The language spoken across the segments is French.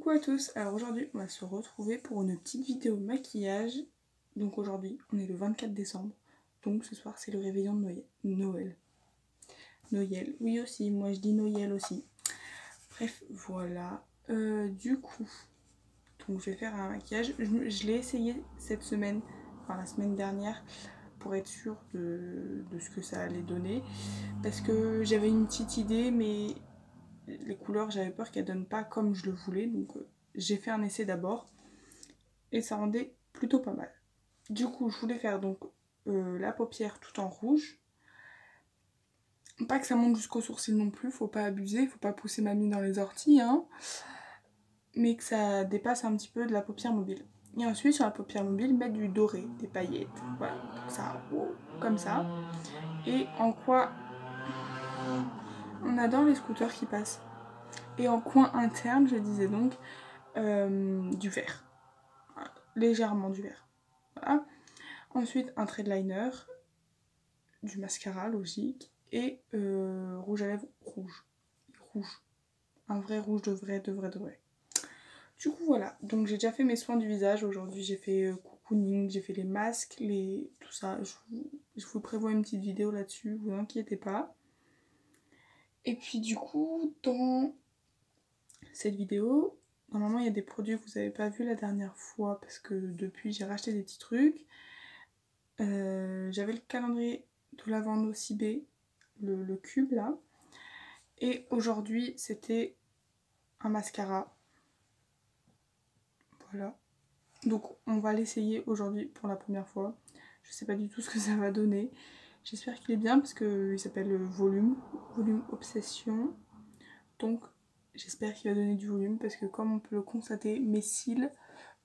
Coucou à tous, alors aujourd'hui on va se retrouver pour une petite vidéo maquillage. Donc aujourd'hui on est le 24 décembre, donc ce soir c'est le réveillon de Noël. Noël, oui aussi, moi je dis Noël aussi. Bref, voilà. Du coup, donc je vais faire un maquillage. Je l'ai essayé cette semaine, enfin la semaine dernière, pour être sûre de ce que ça allait donner. Parce que j'avais une petite idée, mais les couleurs j'avais peur qu'elles donnent pas comme je le voulais. Donc j'ai fait un essai d'abord et ça rendait plutôt pas mal. Du coup je voulais faire donc la paupière tout en rouge. Pas que ça monte jusqu'au sourcil non plus, faut pas abuser, faut pas pousser mamie dans les orties, hein. Mais que ça dépasse un petit peu de la paupière mobile. Et ensuite sur la paupière mobile, mettre du doré, des paillettes, voilà, pour ça, comme ça. Et en quoi on adore les scooters qui passent. Et en coin interne, je disais donc du vert, voilà, légèrement du vert. Voilà. Ensuite un trait de liner, du mascara logique et rouge à lèvres rouge. Un vrai rouge de vrai. Du coup voilà, donc j'ai déjà fait mes soins du visage aujourd'hui, j'ai fait cocooning, j'ai fait les masques, tout ça. Je vous prévois une petite vidéo là-dessus, vous inquiétez pas. Et puis du coup, dans cette vidéo, normalement il y a des produits que vous n'avez pas vu la dernière fois parce que depuis j'ai racheté des petits trucs. J'avais le calendrier de l'Avent Nocibé, le cube là. Et aujourd'hui c'était un mascara. Voilà. Donc on va l'essayer aujourd'hui pour la première fois. Je sais pas du tout ce que ça va donner. J'espère qu'il est bien parce qu'il s'appelle Volume Obsession. Donc j'espère qu'il va donner du volume parce que comme on peut le constater, mes cils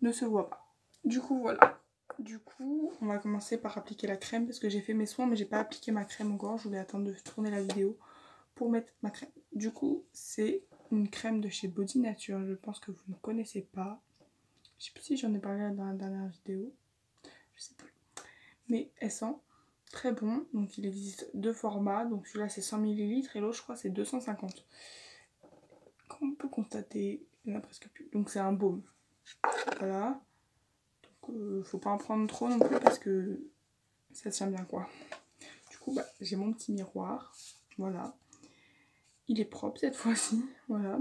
ne se voient pas. Du coup voilà. Du coup on va commencer par appliquer la crème parce que j'ai fait mes soins mais j'ai pas appliqué ma crème encore. Je voulais attendre de tourner la vidéo pour mettre ma crème. Du coup c'est une crème de chez Body Nature. Je pense que vous ne connaissez pas. Je sais plus si j'en ai parlé dans la dernière vidéo. Je sais plus. Mais elle sent très bon. Donc il existe deux formats. Donc celui-là c'est 100 ml et l'autre je crois c'est 250. Comme on peut constater, il n'y en a presque plus. Donc c'est un baume. Voilà. Donc faut pas en prendre trop non plus parce que ça tient bien quoi. Du coup bah, j'ai mon petit miroir. Voilà. Il est propre cette fois-ci. Voilà.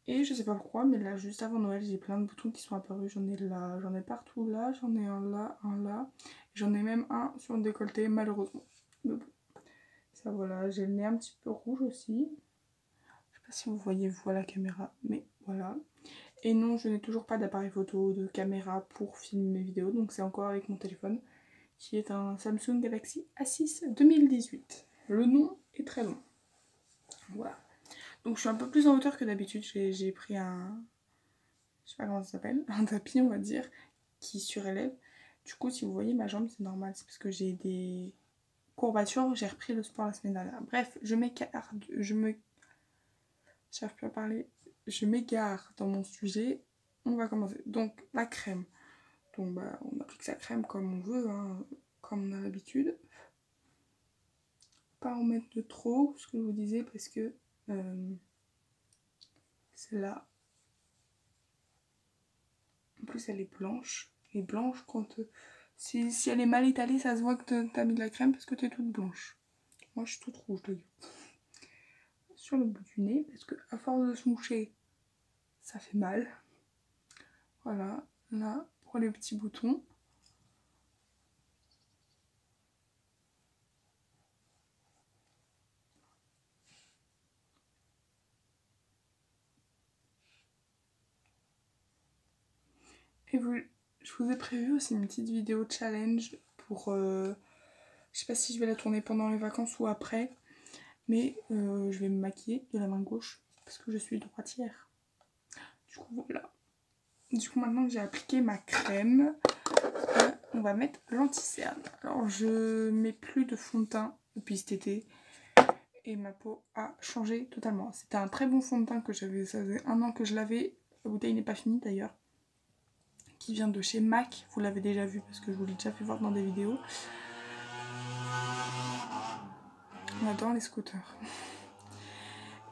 Et je sais pas pourquoi, mais là, juste avant Noël, j'ai plein de boutons qui sont apparus. J'en ai là, j'en ai partout là, j'en ai un là, un là. J'en ai même un sur le décolleté, malheureusement. Mais bon, ça voilà, j'ai le nez un petit peu rouge aussi. Je sais pas si vous voyez vous à la caméra, mais voilà. Et non, je n'ai toujours pas d'appareil photo, de caméra pour filmer mes vidéos, donc c'est encore avec mon téléphone, qui est un Samsung Galaxy A6 2018. Le nom est très long. Voilà. Donc je suis un peu plus en hauteur que d'habitude, j'ai pris un... je sais pas comment ça s'appelle, un tapis on va dire, qui surélève. Du coup si vous voyez ma jambe c'est normal, c'est parce que j'ai des courbatures, j'ai repris le sport la semaine dernière. Bref, j'arrive plus à parler, je m'égare dans mon sujet. On va commencer. Donc la crème. Donc bah on applique sa crème comme on veut, hein, comme on a l'habitude. Pas en mettre de trop, ce que je vous disais, parce que celle-là, en plus elle est blanche. Et blanche quand... si elle est mal étalée, ça se voit que t'as mis de la crème parce que t'es toute blanche. Moi je suis toute rouge d'ailleurs. Sur le bout du nez, parce que à force de se moucher, ça fait mal. Voilà, là, pour les petits boutons. Et je vous ai prévu aussi une petite vidéo challenge pour... je sais pas si je vais la tourner pendant les vacances ou après. Mais je vais me maquiller de la main gauche parce que je suis droitière. Du coup voilà. Du coup maintenant que j'ai appliqué ma crème, on va mettre l'anti-cerne. Alors je mets plus de fond de teint depuis cet été et ma peau a changé totalement. C'était un très bon fond de teint que j'avais, ça faisait 1 an que je l'avais. La bouteille n'est pas finie d'ailleurs. Qui vient de chez MAC, vous l'avez déjà vu parce que je vous l'ai déjà fait voir dans des vidéos. On adore les scooters.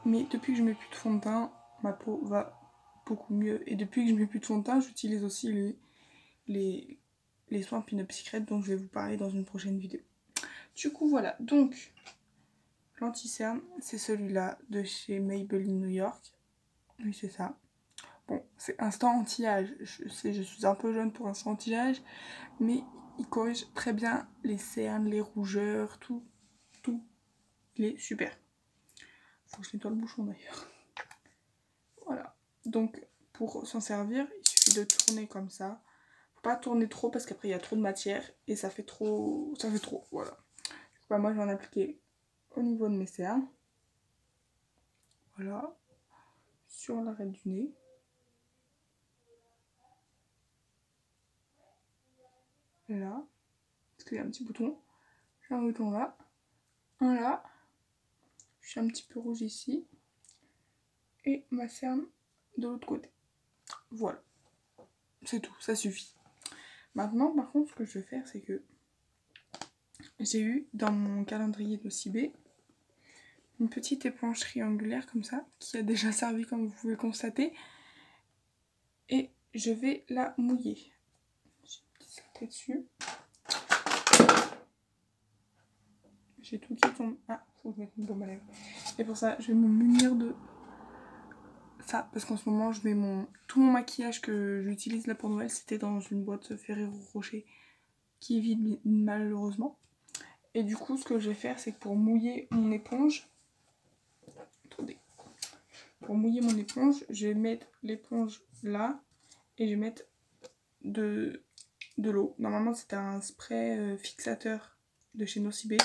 Mais depuis que je mets plus de fond de teint, ma peau va beaucoup mieux. Et depuis que je mets plus de fond de teint, j'utilise aussi les soins Pin-Up Secret dont je vais vous parler dans une prochaine vidéo. Du coup voilà, donc l'anti-cerne c'est celui-là de chez Maybelline New York. Oui c'est ça. Bon, c'est instant anti-âge, je sais je suis un peu jeune pour instant anti-âge, mais il corrige très bien les cernes, les rougeurs, tout. Il est super. Faut que je nettoie le bouchon d'ailleurs. Voilà, donc pour s'en servir, il suffit de tourner comme ça. Faut pas tourner trop parce qu'après il y a trop de matière et ça fait trop, voilà. Bah, moi je vais en appliquer au niveau de mes cernes. Voilà, sur l'arête du nez. Là, parce qu'il y a un petit bouton. J'ai un bouton là, un là. Je suis un petit peu rouge ici. Et ma cerne de l'autre côté. Voilà, c'est tout, ça suffit. Maintenant, par contre, ce que je vais faire, c'est que j'ai eu dans mon calendrier Nocibé une petite éponge triangulaire comme ça, qui a déjà servi comme vous pouvez constater. Et je vais la mouiller. J'ai une petite saleté dessus. J'ai tout qui tombe. Ah, faut que je mette une baume à lèvres. Et pour ça, je vais me munir de ça. Parce qu'en ce moment, je mets tout mon maquillage que j'utilise là pour Noël, c'était dans une boîte Ferrero Rocher qui est vide malheureusement. Et du coup, ce que je vais faire, c'est que pour mouiller mon éponge, attendez, pour mouiller mon éponge, je vais mettre l'éponge là et je vais mettre de l'eau. Normalement, c'était un spray fixateur de chez Nocibé,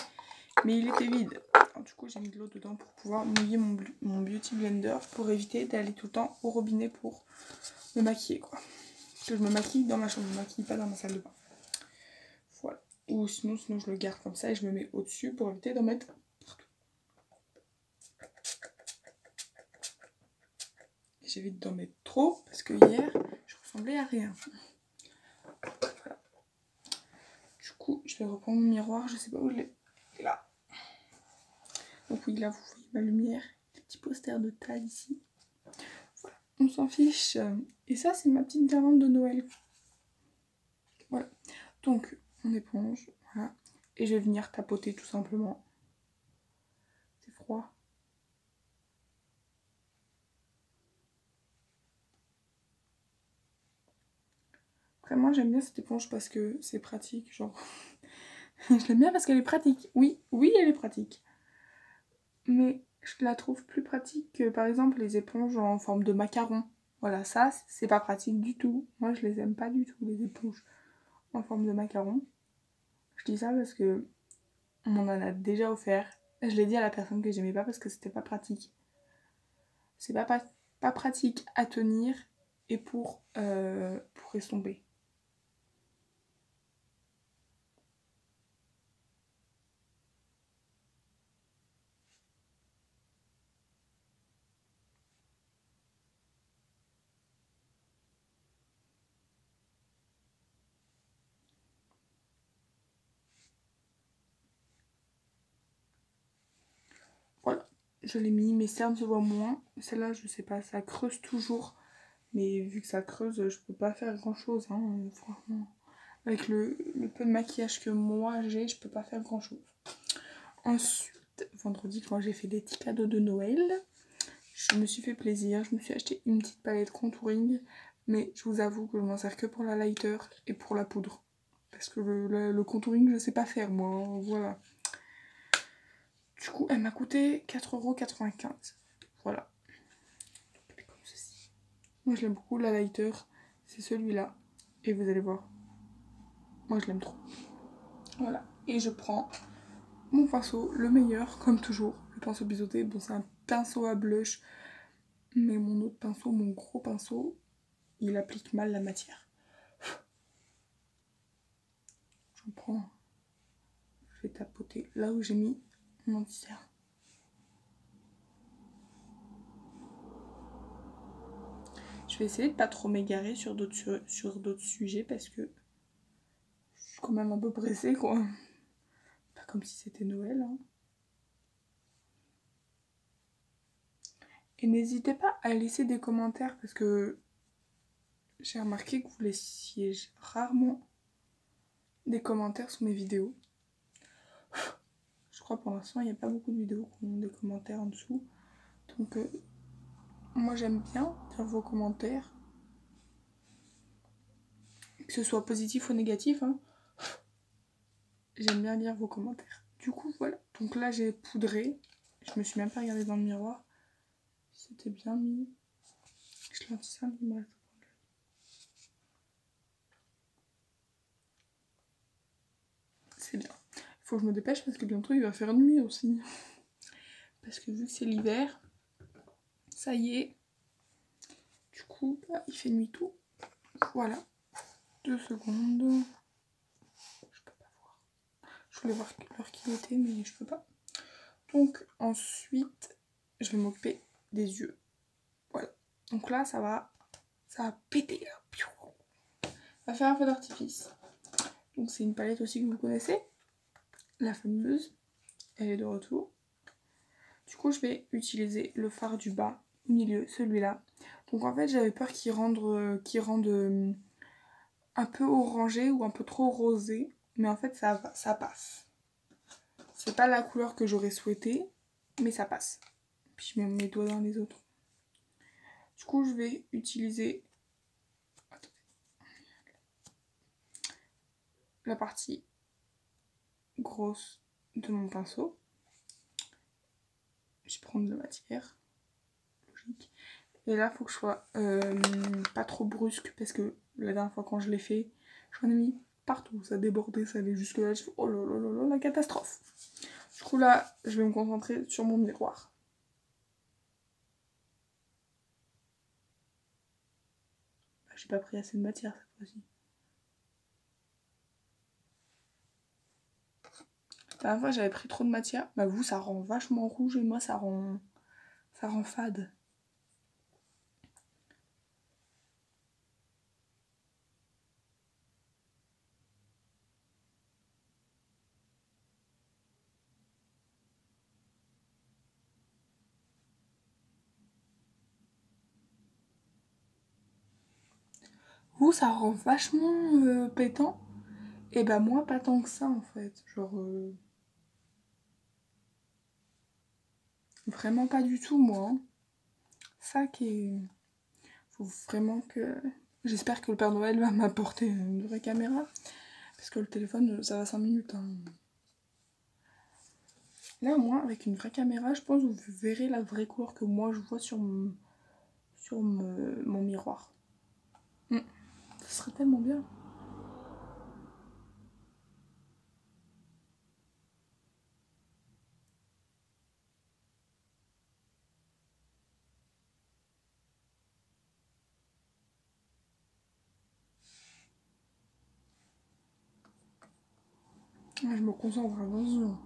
mais il était vide. Alors, du coup, j'ai mis de l'eau dedans pour pouvoir mouiller mon Beauty Blender pour éviter d'aller tout le temps au robinet pour me maquiller, quoi. Parce que je me maquille dans ma chambre, je me maquille pas dans ma salle de bain. Voilà. Ou sinon je le garde comme ça et je me mets au-dessus pour éviter d'en mettre partout. Et j'évite d'en mettre trop parce que hier, je ressemblais à rien. Voilà. Du coup, je vais reprendre mon miroir, je sais pas où je l'ai. Là. Donc oui, là, vous voyez ma lumière. Des petits posters de taille ici. Voilà, on s'en fiche. Et ça, c'est ma petite guirlande de Noël. Voilà. Donc, mon éponge, voilà. Et je vais venir tapoter tout simplement. C'est froid. Après, moi, j'aime bien cette éponge parce que c'est pratique, genre... Je l'aime bien parce qu'elle est pratique. Oui, elle est pratique. Mais je la trouve plus pratique que, par exemple, les éponges en forme de macaron. Voilà, ça, c'est pas pratique du tout. Moi, je les aime pas du tout, les éponges en forme de macaron. Je dis ça parce que on m'en a déjà offert. Je l'ai dit à la personne que j'aimais pas parce que c'était pas pratique. C'est pas pratique à tenir et pour estomper. Voilà, je l'ai mis, mes cernes se voient moins. Celle-là, je sais pas, ça creuse toujours. Mais vu que ça creuse, je peux pas faire grand chose, hein, franchement. Avec le peu de maquillage que moi j'ai, je peux pas faire grand chose. Ensuite, vendredi, quand j'ai fait des petits cadeaux de Noël, je me suis fait plaisir. Je me suis acheté une petite palette contouring. Mais je vous avoue que je m'en sers que pour la lighter et pour la poudre. Parce que le contouring, je sais pas faire moi, hein, voilà. Du coup, elle m'a coûté 4,95 €. Voilà. Comme ceci. Moi, je l'aime beaucoup, la lighter. C'est celui-là. Et vous allez voir. Moi, je l'aime trop. Voilà. Et je prends mon pinceau, le meilleur, comme toujours. Le pinceau biseauté. Bon, c'est un pinceau à blush. Mais mon autre pinceau, mon gros pinceau, il applique mal la matière. J'en prends. Je vais tapoter là où j'ai mis mon anti-cerne. Je vais essayer de pas trop m'égarer sur d'autres sujets parce que je suis quand même un peu pressée, quoi. Pas comme si c'était Noël, hein. Et n'hésitez pas à laisser des commentaires parce que j'ai remarqué que vous laissiez rarement des commentaires sous mes vidéos. Je crois pour l'instant il n'y a pas beaucoup de vidéos qui ont des commentaires en dessous. Donc moi j'aime bien lire vos commentaires. Que ce soit positif ou négatif, hein. J'aime bien lire vos commentaires. Du coup voilà. Donc là j'ai poudré. Je me suis même pas regardée dans le miroir. C'était bien mis. Je lentisse un peu mal. C'est bien. Il faut que je me dépêche parce que bientôt il va faire nuit aussi. Parce que vu que c'est l'hiver, ça y est. Du coup, bah, il fait nuit tout. Voilà. 2 secondes. Je peux pas voir. Je voulais voir l'heure qu'il était, mais je peux pas. Donc ensuite, je vais m'occuper des yeux. Voilà. Donc là, ça va péter. Ça va faire un peu d'artifice. Donc c'est une palette aussi que vous connaissez. La fameuse. Elle est de retour. Du coup, je vais utiliser le fard du bas, milieu, celui-là. Donc en fait, j'avais peur qu'il rende un peu orangé ou un peu trop rosé. Mais en fait, ça passe. C'est pas la couleur que j'aurais souhaité, mais ça passe. Puis je mets mes doigts dans les autres. Du coup, je vais utiliser la partie grosse de mon pinceau. Je prends de la matière. Logique. Et là, il faut que je sois pas trop brusque parce que la dernière fois quand je l'ai fait, j'en ai mis partout. Ça débordait, ça allait jusque là. Je fais oh là là là là, la catastrophe. Du coup là, je vais me concentrer sur mon miroir. Bah, j'ai pas pris assez de matière cette fois-ci. La dernière fois j'avais pris trop de matière. Bah vous, ça rend vachement rouge et moi ça rend fade. Vous, ça rend vachement pétant. Et bah moi, pas tant que ça en fait. Genre... Vraiment pas du tout moi. Hein. Ça qui est... Faut vraiment que... J'espère que le Père Noël va m'apporter une vraie caméra. Parce que le téléphone, ça va 5 minutes. Hein. Là, au moins, avec une vraie caméra, je pense que vous verrez la vraie couleur que moi je vois sur mon miroir. Ça serait tellement bien. Je me concentre vraiment.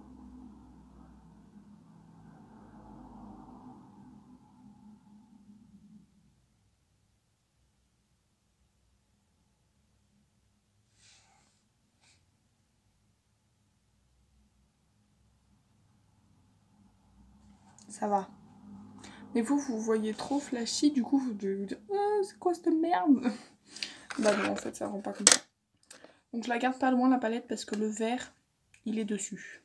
Ça va. Mais vous voyez trop flashy, du coup, vous devez vous dire oh, c'est quoi cette merde. Bah non, en fait, ça rend pas comme ça. Donc je la garde pas loin la palette parce que le vert, il est dessus.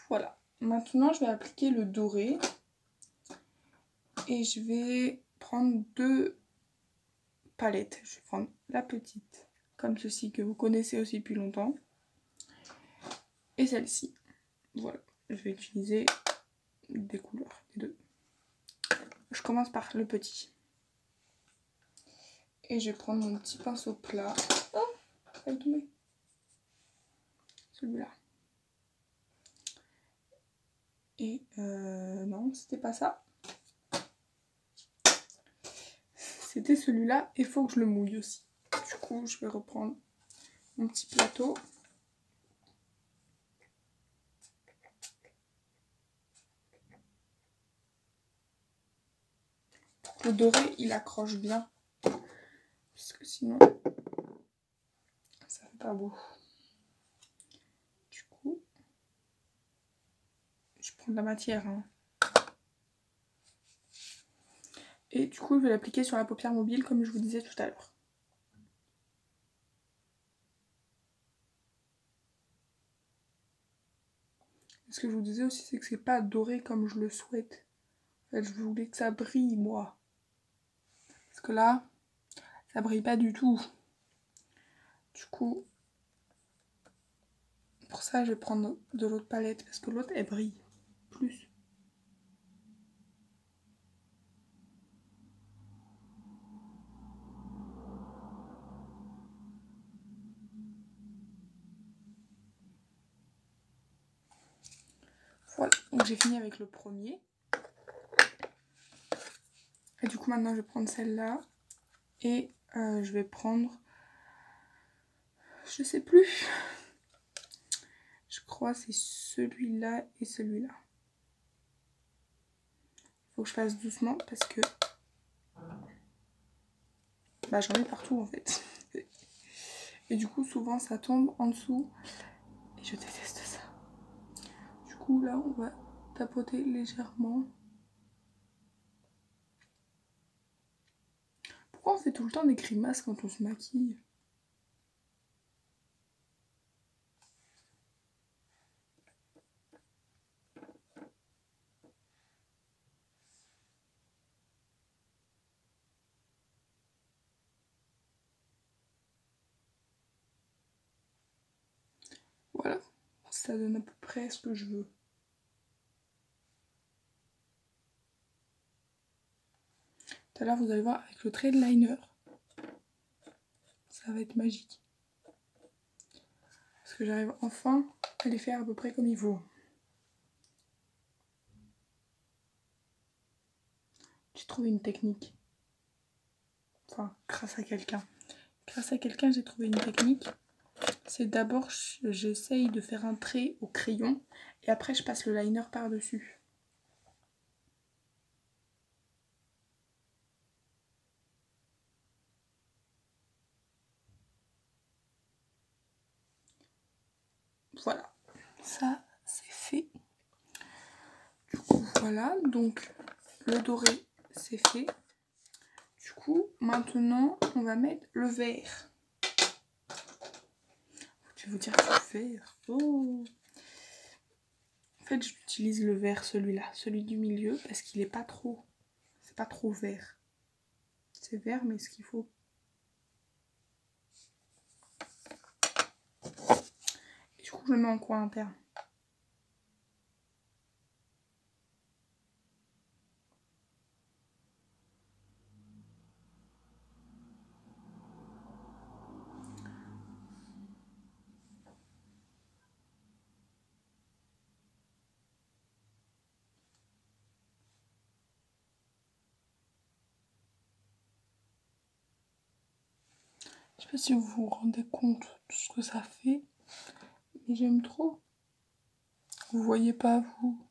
Voilà. Maintenant, je vais appliquer le doré. Et je vais prendre 2 palettes. Je vais prendre la petite, comme ceci, que vous connaissez aussi depuis longtemps. Et celle-ci. Voilà. Je vais utiliser des couleurs, les deux. Je commence par le petit. Et je vais prendre mon petit pinceau plat. Oh, ça va tomber. Celui-là. Et non, c'était pas ça. C'était celui-là. Et il faut que je le mouille aussi. Du coup, je vais reprendre mon petit plateau. Le doré, il accroche bien. Parce que sinon, ça fait pas beau. Du coup, je prends de la matière. Hein. Et du coup, je vais l'appliquer sur la paupière mobile comme je vous disais tout à l'heure. Ce que je vous disais aussi, c'est que c'est pas doré comme je le souhaite. En fait, je voulais que ça brille, moi. Parce que là, ça brille pas du tout. Du coup, pour ça, je vais prendre de l'autre palette. Parce que l'autre, elle brille plus. Voilà, donc j'ai fini avec le premier. Et du coup, maintenant, je vais prendre celle-là. Et je vais prendre... Je sais plus. Je crois que c'est celui-là et celui-là. Faut que je fasse doucement parce que... Bah, j'en ai partout, en fait. Et du coup, souvent, ça tombe en dessous. Et je déteste ça. Du coup, là, on va tapoter légèrement. Pourquoi on fait tout le temps des grimaces quand on se maquille? Voilà, ça donne à peu près ce que je veux. Tout à l'heure, vous allez voir avec le trait de liner, ça va être magique. Parce que j'arrive enfin à les faire à peu près comme il faut. J'ai trouvé une technique. Enfin, grâce à quelqu'un. Grâce à quelqu'un, j'ai trouvé une technique. C'est d'abord, j'essaye de faire un trait au crayon et après, je passe le liner par-dessus. Voilà, ça c'est fait. Du coup, voilà, donc le doré c'est fait. Du coup, maintenant, on va mettre le vert. Je vais vous dire du vert. Oh. En fait, j'utilise le vert, celui-là, celui du milieu, parce qu'il est pas trop... C'est pas trop vert. C'est vert, mais ce qu'il faut. Et du coup, je le mets en coin interne. Je sais pas si vous vous rendez compte de ce que ça fait, mais j'aime trop. Vous voyez pas, vous?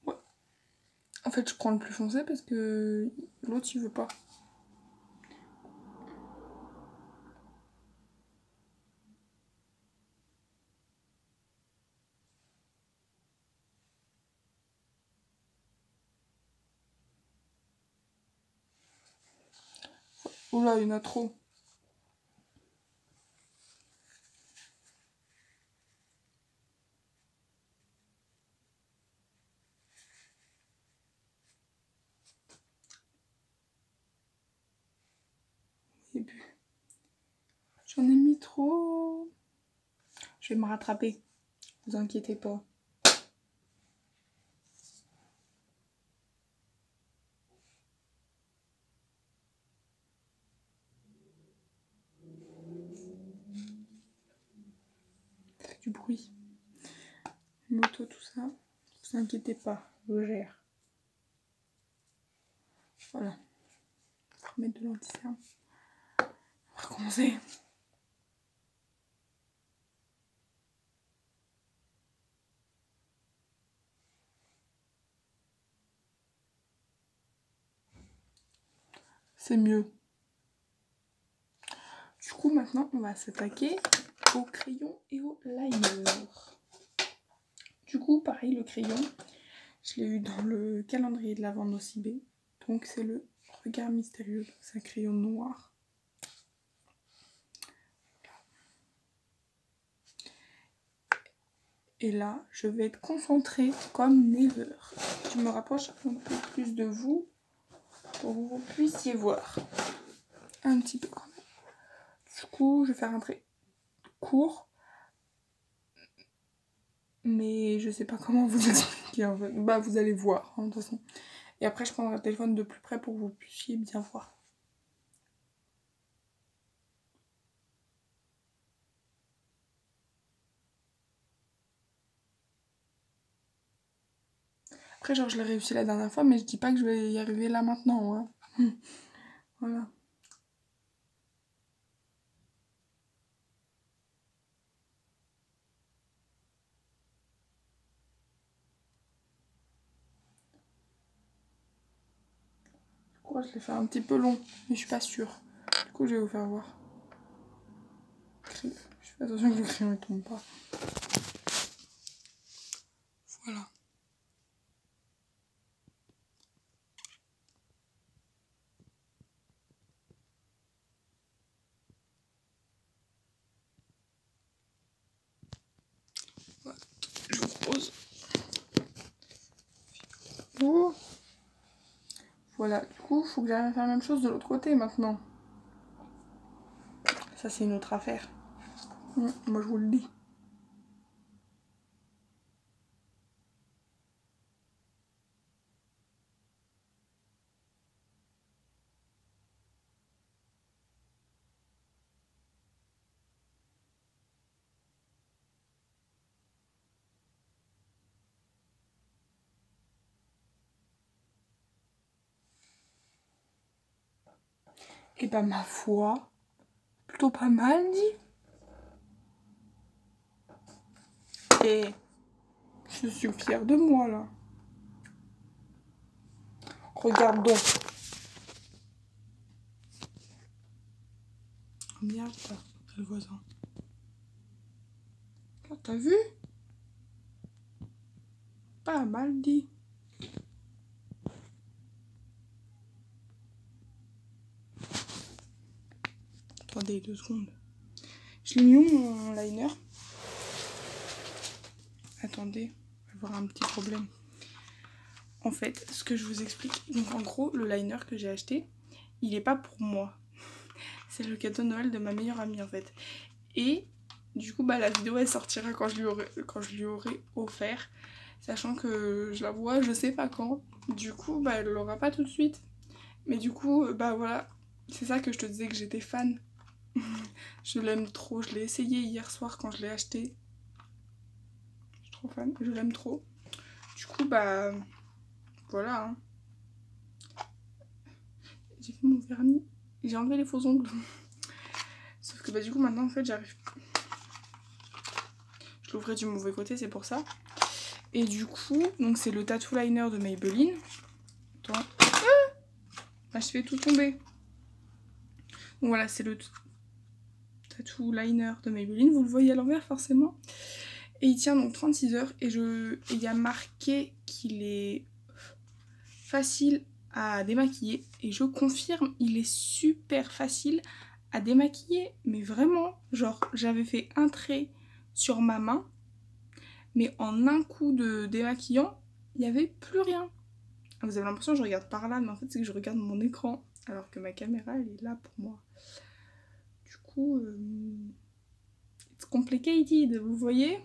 Ouais. En fait, je prends le plus foncé parce que l'autre, il veut pas. Oula, il y en a trop. Et puis, j'en ai mis trop. Je vais me rattraper. Vous inquiétez pas. Ça fait du bruit. Moto, tout ça. Vous inquiétez pas, je gère. Voilà. On va remettre de l'anti-cerne. On va recommencer. C'est mieux. Du coup, maintenant, on va s'attaquer au crayon et au liner. Du coup, pareil, le crayon, je l'ai eu dans le calendrier de l'Avent Nocibé. Donc c'est le Regard Mystérieux, c'est un crayon noir. Et là, je vais être concentrée comme never. Je me rapproche un peu plus de vous pour que vous puissiez voir. Un petit peu quand même. Du coup, je vais faire un trait court. Mais je sais pas comment vous expliquer en fait. Bah vous allez voir hein, de toute façon. Et après je prendrai le téléphone de plus près pour que vous puissiez bien voir. Après genre je l'ai réussi la dernière fois mais je dis pas que je vais y arriver là maintenant. Hein. Voilà. Je crois que je l'ai fait un petit peu long mais je suis pas sûre. Du coup je vais vous faire voir. Je fais attention que le crayon ne tombe pas. Voilà. Voilà. Je vous propose. Oh. Voilà, du coup, il faut que j'arrive à faire la même chose de l'autre côté maintenant. Ça, c'est une autre affaire. Moi, je vous le dis. Et bah, ma foi, plutôt pas mal dit. Et je suis fière de moi là. Regarde donc. Merde, le voisin. T'as vu? Pas mal dit. Attendez 2 secondes. Je l'ai mis où mon liner? Attendez, on va avoir un petit problème. En fait, ce que je vous explique, donc en gros, le liner que j'ai acheté, il est pas pour moi. C'est le cadeau de Noël de ma meilleure amie en fait. Et du coup, bah la vidéo elle sortira quand je lui aurai offert. Sachant que je la vois, je sais pas quand. Du coup, bah elle l'aura pas tout de suite. Mais du coup, bah voilà, c'est ça que je te disais que j'étais fan. Je l'aime trop, je l'ai essayé hier soir quand je l'ai acheté. Je suis trop fan, je l'aime trop. Du coup, bah voilà. Hein. J'ai fait mon vernis, j'ai enlevé les faux ongles. Sauf que bah du coup maintenant en fait j'arrive. Je l'ouvrais du mauvais côté, c'est pour ça. Et du coup, donc c'est le tattoo liner de Maybelline. Attends. Ah, je fais tout tomber. Donc voilà, c'est le tattoo liner de Maybelline. Vous le voyez à l'envers forcément. Et il tient donc 36 heures. Et il y a marqué qu'il est facile à démaquiller. Et je confirme, il est super facile à démaquiller. Mais vraiment, genre j'avais fait un trait sur ma main. Mais en un coup de démaquillant, il n'y avait plus rien. Vous avez l'impression que je regarde par là, mais en fait c'est que je regarde mon écran. Alors que ma caméra, elle est là pour moi. Du coup, it's complicated, vous voyez.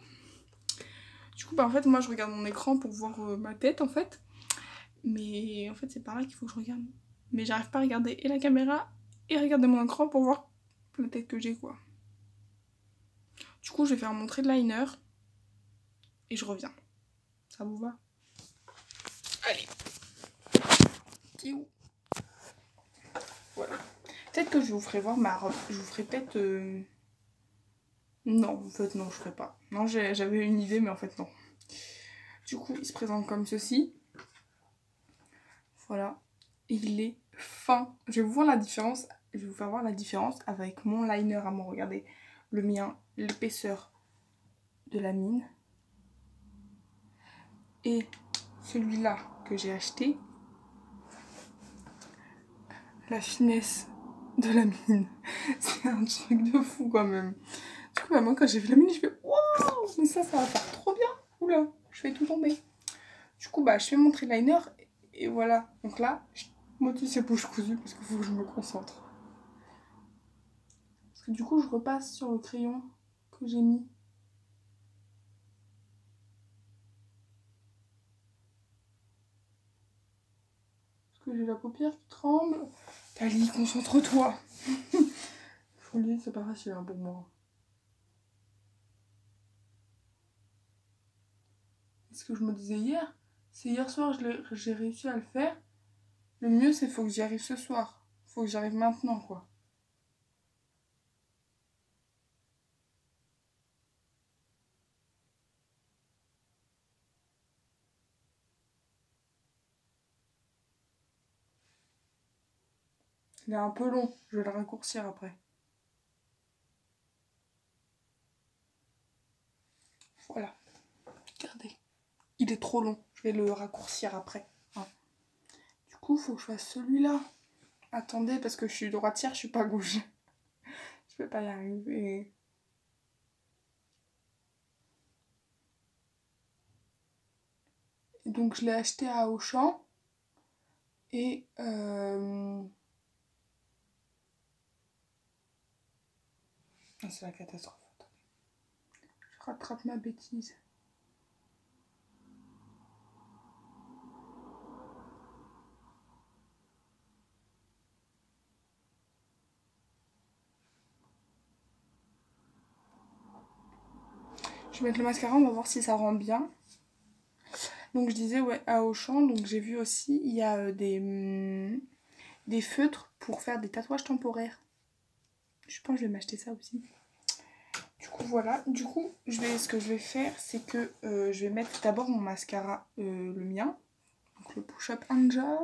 Du coup, bah en fait, moi je regarde mon écran pour voir ma tête en fait. Mais en fait, c'est par là qu'il faut que je regarde. Mais j'arrive pas à regarder et la caméra et regarder mon écran pour voir la tête que j'ai quoi. Du coup, je vais faire mon trait de liner et je reviens. Ça vous va? Allez. T'es où? Voilà. Peut-être que je vous ferai voir ma robe. Je vous ferai peut-être... Non, en fait non, je ferai pas. Non, j'avais une idée, mais en fait non. Du coup, il se présente comme ceci. Voilà. Il est fin. Je vais vous voir la différence. Je vais vous faire voir la différence avec mon liner à moi. Regardez, le mien, l'épaisseur de la mine. et celui-là que j'ai acheté, la finesse de la mine, c'est un truc de fou quand même. Du coup, bah, moi quand j'ai vu la mine, je fais waouh, mais ça va faire trop bien. Oula, je vais tout tomber. Du coup, bah, je fais mon tree-liner et voilà. Donc là, moi aussi c'est bouche cousue parce qu'il faut que je me concentre. Parce que du coup, je repasse sur le crayon que j'ai mis. Parce que j'ai la paupière qui tremble. Tali, concentre-toi. Folie, c'est pas facile hein, pour moi. Et ce que je me disais hier, c'est hier soir j'ai réussi à le faire. Le mieux, c'est faut que j'y arrive ce soir. Faut que j'arrive maintenant, quoi. Il est un peu long, je vais le raccourcir après. Voilà, regardez. Il est trop long, je vais le raccourcir après. Hein. Du coup, faut que je fasse celui-là. Attendez, parce que je suis droitière, je suis pas gauche. Je vais pas y arriver. Et donc, je l'ai acheté à Auchan. Et ah, c'est la catastrophe. Je rattrape ma bêtise. Je vais mettre le mascara, on va voir si ça rend bien. Donc je disais ouais à Auchan, donc j'ai vu aussi il y a des feutres pour faire des tatouages temporaires. Je pense que je vais m'acheter ça aussi. Du coup voilà, du coup ce que je vais faire c'est que je vais mettre d'abord mon mascara, le mien, donc le Push Up Angel.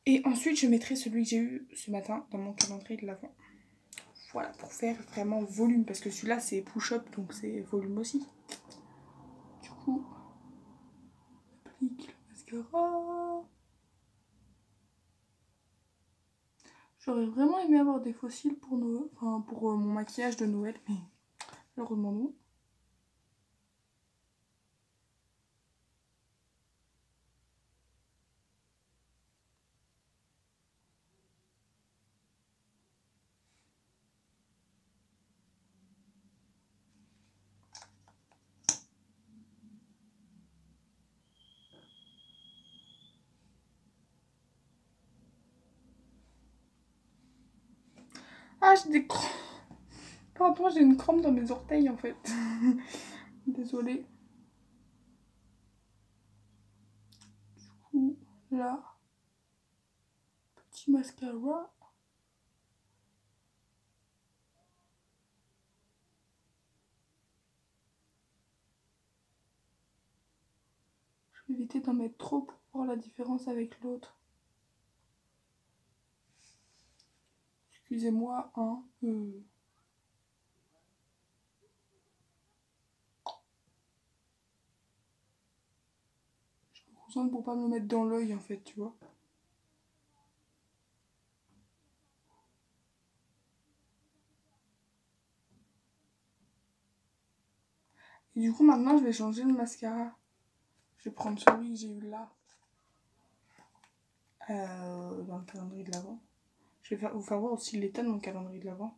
Et ensuite je mettrai celui que j'ai eu ce matin dans mon calendrier de l'Avent. Voilà, pour faire vraiment volume, parce que celui-là c'est Push Up donc c'est volume aussi. Du coup, j'applique le mascara. J'aurais vraiment aimé avoir des fossiles pour Noël, enfin pour mon maquillage de Noël, mais malheureusement non. Ah, j'ai des crampes. Pardon, j'ai une crampe dans mes orteils en fait. Désolée. Du coup, là, petit mascara. Je vais éviter d'en mettre trop pour voir la différence avec l'autre. Excusez-moi, hein. Je me concentre pour pas me le mettre dans l'œil en fait, tu vois. Et du coup, maintenant, je vais changer le mascara. Je vais prendre celui que j'ai eu là. Dans le calendrier de l'Avent. Je vais vous faire voir aussi l'état de mon calendrier de l'Avent.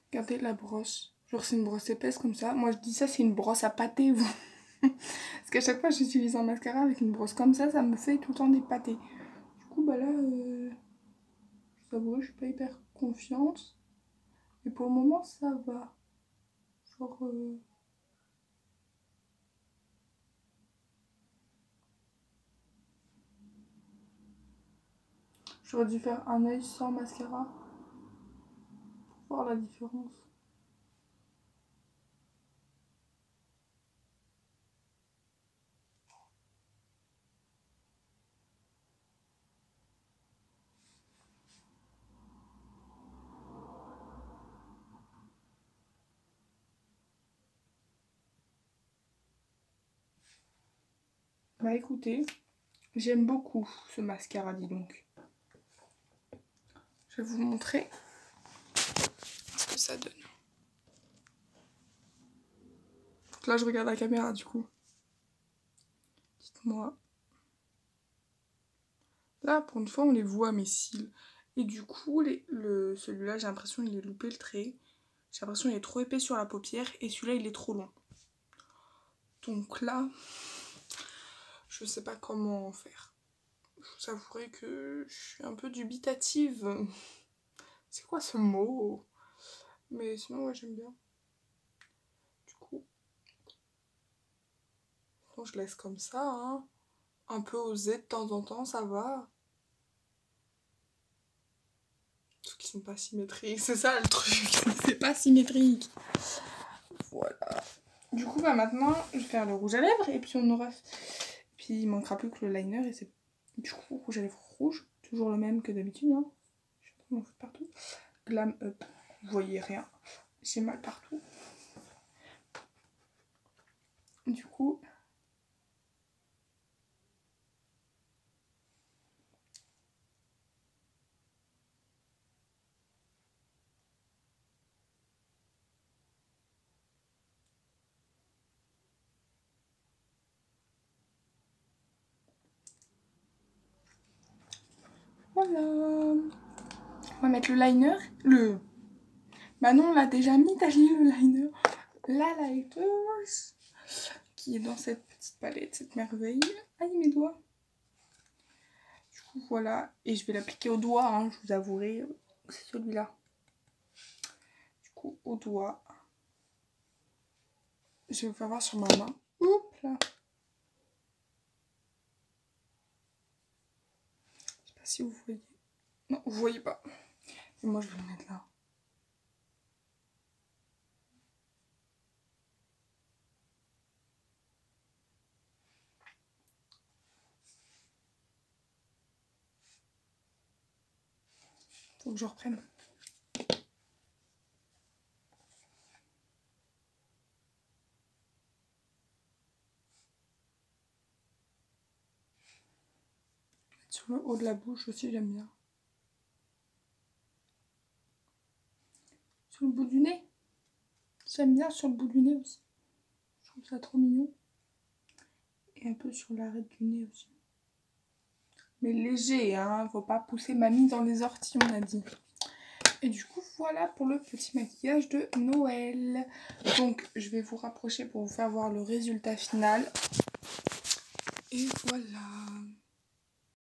Regardez la brosse. Genre c'est une brosse épaisse comme ça. Moi je dis ça c'est une brosse à pâté vous. Parce qu'à chaque fois que j'utilise un mascara avec une brosse comme ça me fait tout le temps des pâtés. Du coup bah là je vous avoue je suis pas hyper confiante. Mais pour le moment ça va. Genre j'aurais dû faire un œil sans mascara pour voir la différence. Bah écoutez, j'aime beaucoup ce mascara, dis donc. Je vais vous montrer ce que ça donne. Donc là je regarde la caméra du coup. Dites-moi. Là pour une fois on les voit mes cils. Et du coup celui-là j'ai l'impression qu'il est loupé le trait. J'ai l'impression qu'il est trop épais sur la paupière et celui-là il est trop long. Donc là, je sais pas comment faire. Je vous avouerai que je suis un peu dubitative. C'est quoi ce mot? Mais sinon, ouais, j'aime bien. Du coup, bon, je laisse comme ça. Hein. Un peu osé de temps en temps, ça va. Sauf qu'ils sont pas symétriques. C'est ça le truc. C'est pas symétrique. Voilà. Du coup, bah maintenant, je vais faire le rouge à lèvres. Et puis, on aura... Puis, il manquera plus que le liner. Et c'est du coup rouge à lèvres rouge. Toujours le même que d'habitude. Hein. Je sais pas comment on fait partout. Glam Up. Vous voyez rien. J'ai mal partout. Du coup... Voilà. On va mettre le liner. Bah non, on l'a déjà mis, Tali, le liner. La Lighters. Qui est dans cette petite palette, cette merveille. Aïe, mes doigts. Du coup, voilà. Et je vais l'appliquer au doigt, hein, je vous avouerai. C'est celui-là. Du coup, au doigt. Je vais vous faire voir sur ma main. Oups là. Je sais pas si vous voyez. Non, vous voyez pas. Et moi, je vais le mettre là. Faut que je reprenne. Sur le haut de la bouche aussi, j'aime bien. Sur le bout du nez. J'aime bien sur le bout du nez aussi. Je trouve ça trop mignon. Et un peu sur l'arête du nez aussi. Mais léger, hein. Faut pas pousser mamie dans les orties, on a dit. Et du coup, voilà pour le petit maquillage de Noël. Donc, je vais vous rapprocher pour vous faire voir le résultat final. Et voilà.